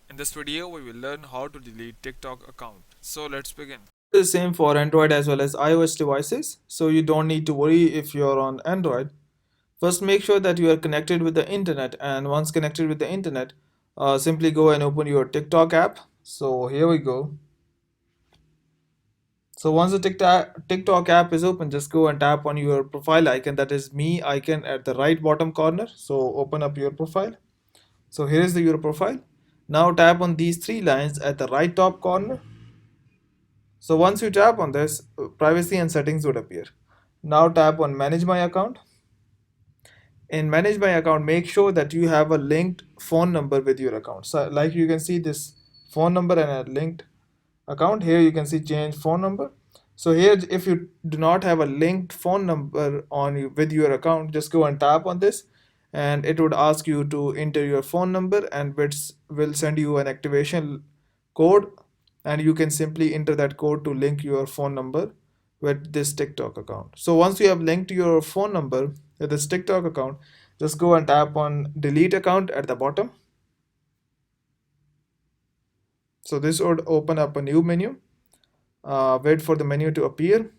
In this video, we will learn how to delete TikTok account. So let's begin. The same for Android as well as iOS devices, so you don't need to worry if you're on Android. First, make sure that you are connected with the internet, and once connected with the internet, simply go and open your TikTok app. So here we go. So once the TikTok app is open, just go and tap on your profile icon, that is me icon at the right bottom corner. So open up your profile. So here is your profile. Now tap on these three lines at the right top corner. So once you tap on this, privacy and settings would appear. Now tap on manage my account. In manage my account, make sure that you have a linked phone number with your account. So like you can see this phone number and a linked account. Here you can see change phone number. So here, if you do not have a linked phone number with your account, just go and tap on this, and it would ask you to enter your phone number, and which will send you an activation code, and you can simply enter that code to link your phone number with this TikTok account. So once you have linked your phone number with this TikTok account, just go and tap on delete account at the bottom. So this would open up a new menu. Wait for the menu to appear.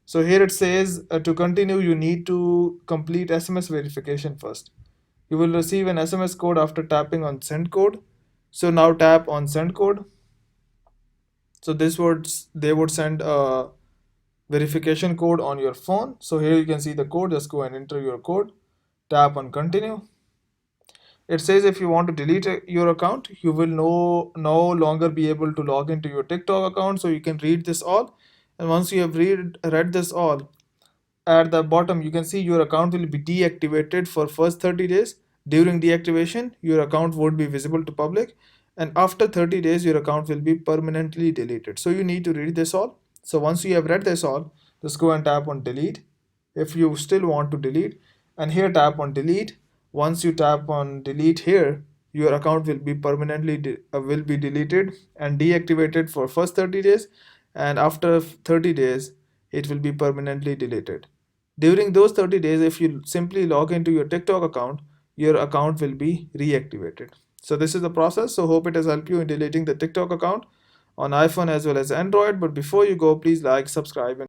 So here it says to continue, you need to complete SMS verification first. You will receive an SMS code after tapping on send code. So now tap on send code. So they would send a verification code on your phone. So here you can see the code. Just go and enter your code. Tap on continue. It says if you want to delete your account, you will no longer be able to log into your TikTok account. So you can read this all, and once you have read this all, at the bottom you can see your account will be deactivated for first 30 days. During deactivation, your account won't be visible to public, and after 30 days your account will be permanently deleted. So you need to read this all. So once you have read this all, just go and tap on delete if you still want to delete, and here tap on delete. Once you tap on delete here, your account will be will be deleted and deactivated for first 30 days, and after 30 days it will be permanently deleted. During those 30 days, if you simply log into your TikTok account, your account will be reactivated. So this is the process. So hope it has helped you in deleting the TikTok account on iPhone as well as Android. But before you go, please like, subscribe, and